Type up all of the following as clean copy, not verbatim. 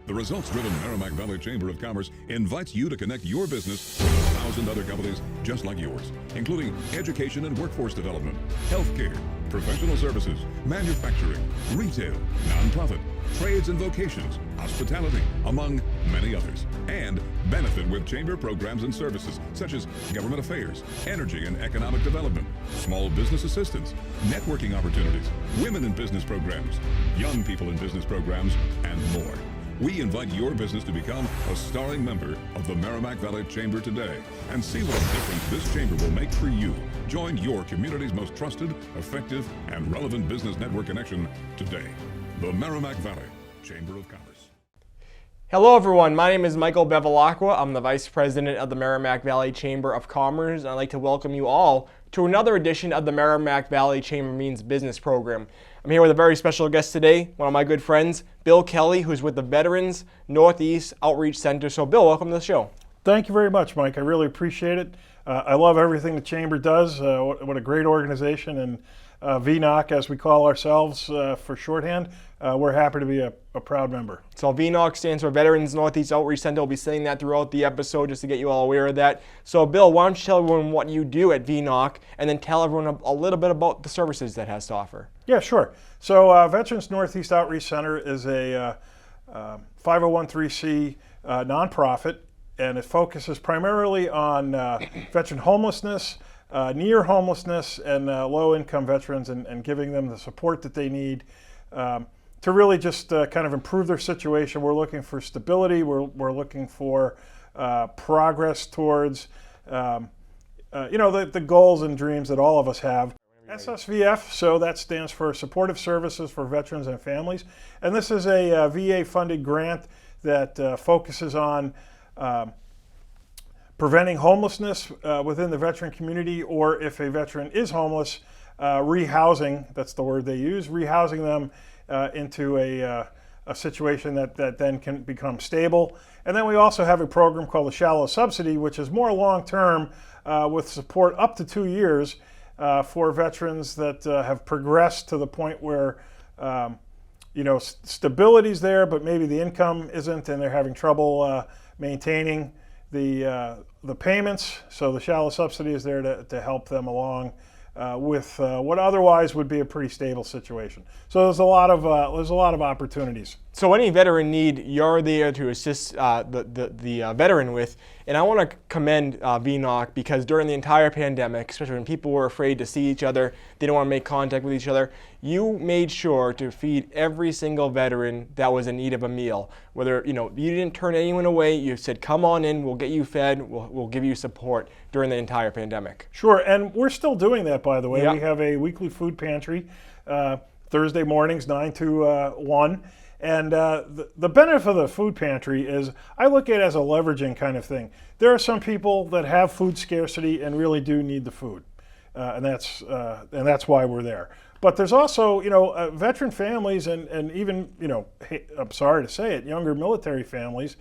The results-driven Merrimack Valley Chamber of Commerce invites you to connect your business with 1,000 other companies just like yours, including education and workforce development, healthcare, professional services, manufacturing, retail, nonprofit, trades and vocations, hospitality, among many others, and benefit with chamber programs and services such as government affairs, energy and economic development, small business assistance, networking opportunities, women in business programs, young people in business programs, and more. We invite your business to become a starring member of the Merrimack Valley Chamber today and see what a difference this chamber will make for you. Join your community's most trusted, effective, and relevant business network connection today. The Merrimack Valley Chamber of Commerce. Hello everyone, my name is Michael Bevilacqua. I'm the Vice President of the Merrimack Valley Chamber of Commerce, and I'd like to welcome you all to another edition of the Merrimack Valley Chamber Means Business program. I'm here with a very special guest today, one of my good friends, Bill Kelly, who's with the Veterans Northeast Outreach Center. So Bill, welcome to the show. Thank you very much, Mike. I really appreciate it. I love everything the Chamber does. What a great organization, and VNOC, as we call ourselves for shorthand, we're happy to be a proud member. So VNOC stands for Veterans Northeast Outreach Center. We'll be saying that throughout the episode just to get you all aware of that. So Bill, why don't you tell everyone what you do at VNOC and then tell everyone a little bit about the services that it has to offer. Yeah, sure. So Veterans Northeast Outreach Center is a 501(c) nonprofit, and it focuses primarily on veteran homelessness, near homelessness, and low-income veterans, and giving them the support that they need to really just kind of improve their situation. We're looking for stability. We're looking for progress towards the goals and dreams that all of us have. SSVF, so that stands for Supportive Services for Veterans and Families, and this is a VA-funded grant that focuses on preventing homelessness within the veteran community, or if a veteran is homeless, rehousing, that's the word they use, rehousing them into a situation that then can become stable. And then we also have a program called the Shallow Subsidy, which is more long-term with support up to 2 years for veterans that have progressed to the point where stability's there, but maybe the income isn't, and they're having trouble maintaining the payments. So the Shallow Subsidy is there to help them along with what otherwise would be a pretty stable situation. So there's a lot of opportunities. So any veteran need, you're there to assist the veteran with. And I want to commend VNOC, because during the entire pandemic, especially when people were afraid to see each other, they didn't want to make contact with each other, you made sure to feed every single veteran that was in need of a meal. Whether, you didn't turn anyone away, you said, come on in, we'll get you fed, we'll give you support during the entire pandemic. Sure, and we're still doing that, by the way. Yep. We have a weekly food pantry, Thursday mornings, 9 to 1. And the benefit of the food pantry is, I look at it as a leveraging kind of thing. There are some people that have food scarcity and really do need the food, and that's why we're there. But there's also, veteran families and even, I'm sorry to say it, younger military families.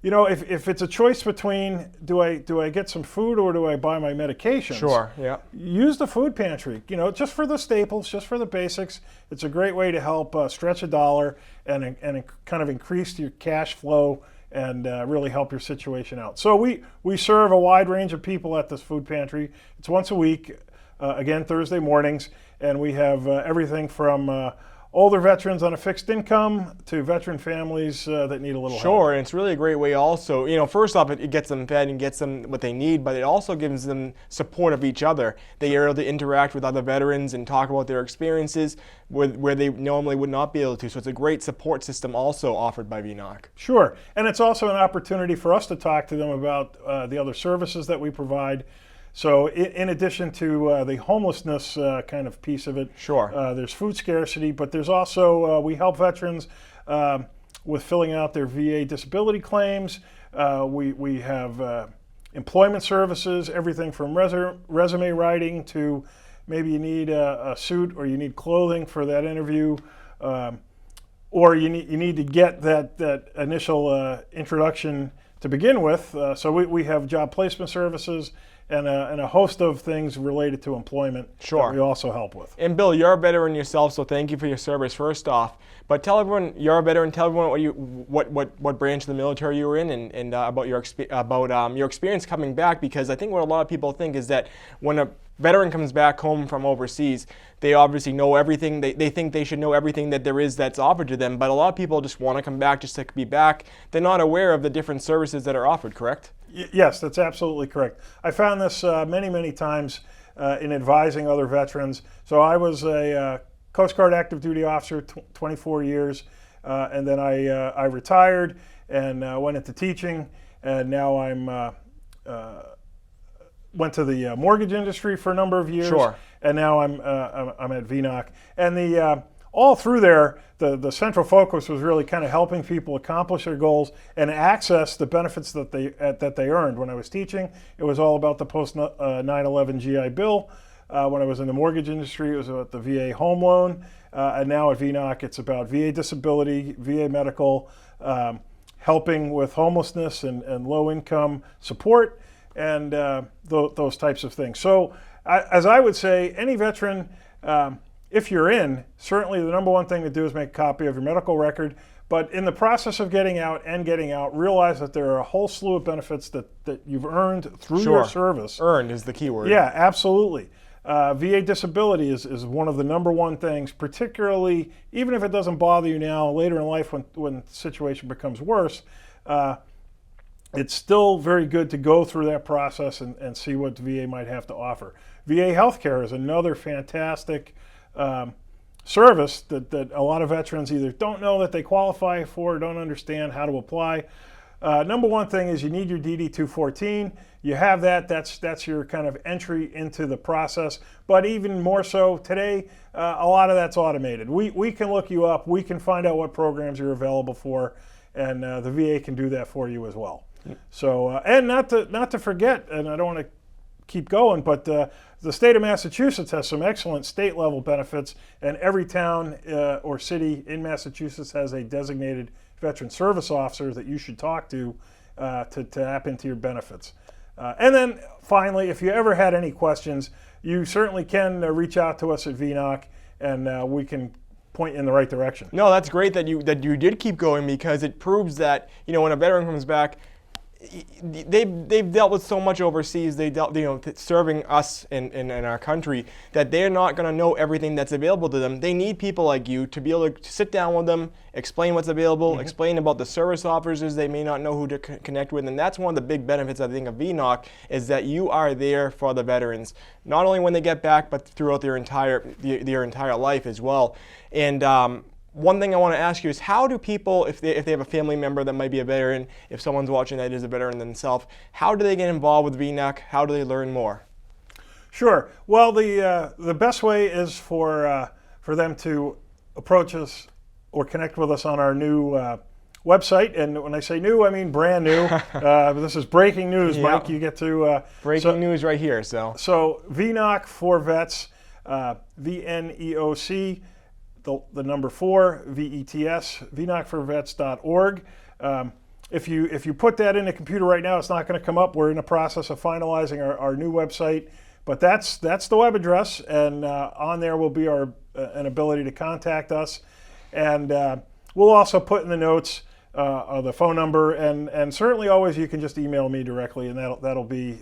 If it's a choice between do I get some food or do I buy my medications? Sure, yeah. Use the food pantry, just for the staples, just for the basics. It's a great way to help stretch a dollar and kind of increase your cash flow and really help your situation out. So we serve a wide range of people at this food pantry. It's once a week, again, Thursday mornings, and we have everything from older veterans on a fixed income to veteran families that need a little help. Sure, and it's really a great way also. First off, it gets them fed and gets them what they need, but it also gives them support of each other. They are able to interact with other veterans and talk about their experiences where they normally would not be able to. So it's a great support system also offered by VNOC. Sure, and it's also an opportunity for us to talk to them about the other services that we provide. So in addition to the homelessness kind of piece of it, sure, there's food scarcity, but there's also, we help veterans with filling out their VA disability claims. We have employment services, everything from resume writing to maybe you need a suit or you need clothing for that interview, or you need to get that initial introduction to begin with. So we have job placement services and a host of things related to employment. Sure. That we also help with. And Bill, you're a veteran yourself, so thank you for your service first off. But tell everyone you're a veteran. Tell everyone what branch of the military you were in, and about your experience coming back. Because I think what a lot of people think is that when a veteran comes back home from overseas, they obviously know everything. They think they should know everything that there is that's offered to them. But a lot of people just want to come back just to be back. They're not aware of the different services that are offered. Correct? Yes, that's absolutely correct. I found this many times in advising other veterans. So I was a Coast Guard active duty officer, 24 years, and then I retired and went into teaching, and now I'm went to the mortgage industry for a number of years, Sure. and now I'm at VNOC. And all through there, the central focus was really kind of helping people accomplish their goals and access the benefits that they earned. When I was teaching, it was all about the post 9/11 GI Bill. When I was in the mortgage industry, it was about the VA home loan, and now at VNOC, it's about VA disability, VA medical, helping with homelessness and low income support, and those types of things. So, as I would say, any veteran, if you're in, certainly the number one thing to do is make a copy of your medical record. But in the process of getting out, realize that there are a whole slew of benefits that you've earned through your service. Earned is the key word. Yeah, absolutely. VA disability is one of the number one things, particularly even if it doesn't bother you now, later in life when the situation becomes worse, it's still very good to go through that process and see what the VA might have to offer. VA healthcare is another fantastic service that a lot of veterans either don't know that they qualify for or don't understand how to apply. Number one thing is you need your DD-214. You have that. That's your kind of entry into the process. But even more so today, a lot of that's automated. We can look you up. We can find out what programs you're available for, and the VA can do that for you as well. So, and not to forget, and I don't want to keep going, but the state of Massachusetts has some excellent state level benefits, and every town or city in Massachusetts has a designated veteran service officer that you should talk to tap into your benefits. And then finally, if you ever had any questions, you certainly can reach out to us at VNOC, and we can point you in the right direction. No, that's great that you did keep going, because it proves that, when a veteran comes back, they've dealt with so much overseas. They dealt, serving us in our country, that they're not going to know everything that's available to them. They need people like you to be able to sit down with them, explain what's available, explain about the service officers they may not know who to connect with. And that's one of the big benefits, I think, of VNOC, is that you are there for the veterans, not only when they get back, but throughout their entire life as well. And one thing I want to ask you is, how do people, if they have a family member that might be a veteran, if someone's watching that is a veteran themselves, how do they get involved with VNOC? How do they learn more? Sure. Well, the best way is for them to approach us or connect with us on our new website. And when I say new, I mean brand new. This is breaking news, Yeah. Mike. You get to Breaking news right here. So VNOC for Vets, VNEOC. The number 4, VETS, VNOCforvets.org. If you put that in a computer right now, it's not going to come up. We're in the process of finalizing our new website, but that's the web address, and on there will be an ability to contact us, and we'll also put in the notes the phone number, and certainly always you can just email me directly, and that'll be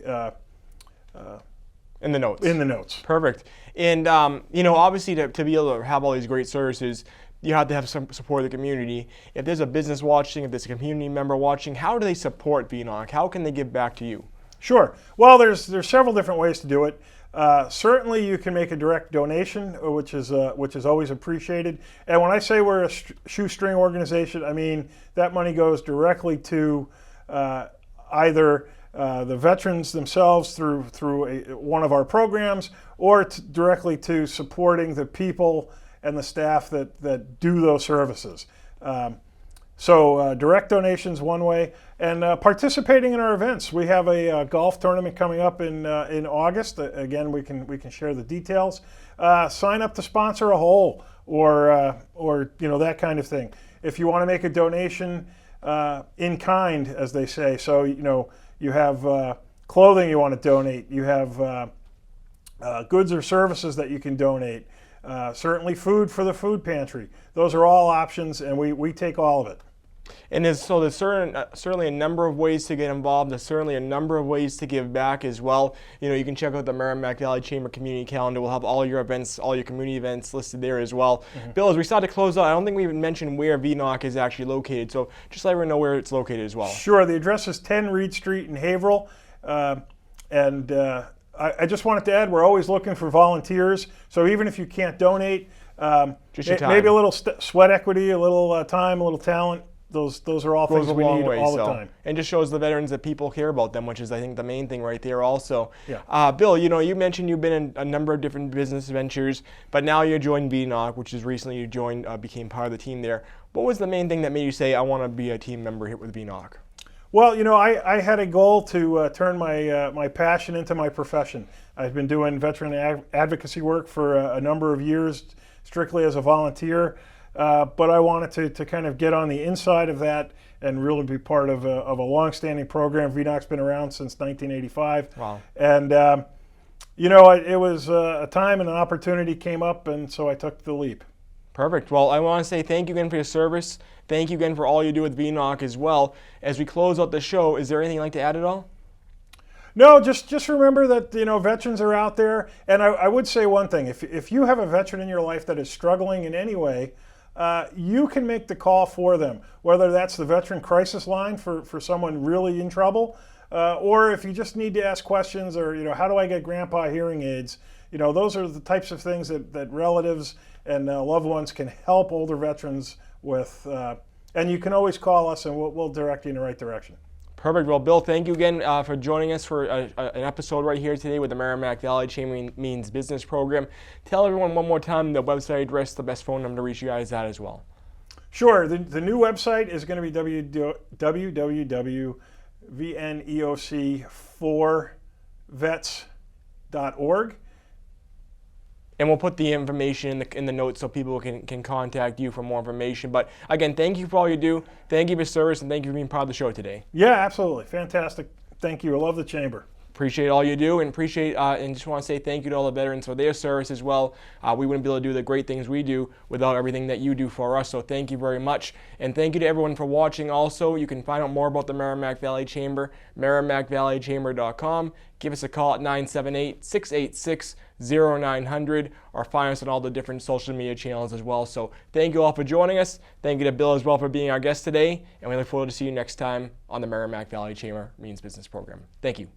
in the notes. In the notes. Perfect. And obviously to be able to have all these great services, you have to have some support of the community. If there's a business watching, if there's a community member watching, how do they support VNOC? How can they give back to you? Sure. Well, there's several different ways to do it. Certainly, you can make a direct donation, which is always appreciated. And when I say we're a shoestring organization, I mean that money goes directly to either the veterans themselves through one of our programs, or directly to supporting the people and the staff that do those services. So direct donations one way, and participating in our events. We have a golf tournament coming up in August. Again, we can share the details. Sign up to sponsor a hole, or that kind of thing. If you want to make a donation in kind, as they say, so you have clothing you want to donate, you have goods or services that you can donate, certainly food for the food pantry. Those are all options, and we take all of it. And there's certainly a number of ways to get involved. There's certainly a number of ways to give back as well. You can check out the Merrimack Valley Chamber community calendar. We'll have all your events, all your community events listed there as well. Bill, as we start to close out, I don't think we even mentioned where VNOC is actually located. So just let everyone know where it's located as well. Sure. The address is 10 Reed Street in Haverhill. I just wanted to add, we're always looking for volunteers. So even if you can't donate, maybe a little sweat equity, a little time, a little talent. Those are all things we need all the time. And just shows the veterans that people care about them, which is, I think, the main thing right there also. Yeah. Bill, you mentioned you've been in a number of different business ventures, but now you joined VNOC, which is recently you joined, became part of the team there. What was the main thing that made you say, I want to be a team member here with VNOC? Well, I had a goal to turn my passion into my profession. I've been doing veteran advocacy work for a number of years, strictly as a volunteer. But I wanted to kind of get on the inside of that and really be part of a long-standing program. VNOC's been around since 1985. Wow. And, it was a time and an opportunity came up, and so I took the leap. Perfect. Well, I want to say thank you again for your service. Thank you again for all you do with VNOC as well. As we close out the show, is there anything you'd like to add at all? No, just remember that veterans are out there. And I would say one thing. If you have a veteran in your life that is struggling in any way, you can make the call for them, whether that's the Veteran Crisis Line for someone really in trouble, or if you just need to ask questions, or how do I get Grandpa hearing aids? Those are the types of things that relatives and loved ones can help older veterans with, and you can always call us and we'll direct you in the right direction. Perfect. Well, Bill, thank you again for joining us for an episode right here today with the Merrimack Valley Chamber Means Business Program. Tell everyone one more time the website address, the best phone number to reach you guys at as well. Sure. The new website is going to be www.vneoc4vets.org. And we'll put the information in the notes so people can contact you for more information. But again, thank you for all you do. Thank you for your service, and thank you for being part of the show today. Yeah, absolutely. Fantastic. Thank you. I love the chamber. Appreciate all you do, and and just want to say thank you to all the veterans for their service as well. We wouldn't be able to do the great things we do without everything that you do for us, so thank you very much. And thank you to everyone for watching also. You can find out more about the Merrimack Valley Chamber, merrimackvalleychamber.com. Give us a call at 978-686-0900, or find us on all the different social media channels as well. So thank you all for joining us. Thank you to Bill as well for being our guest today, and we look forward to see you next time on the Merrimack Valley Chamber Means Business Program. Thank you.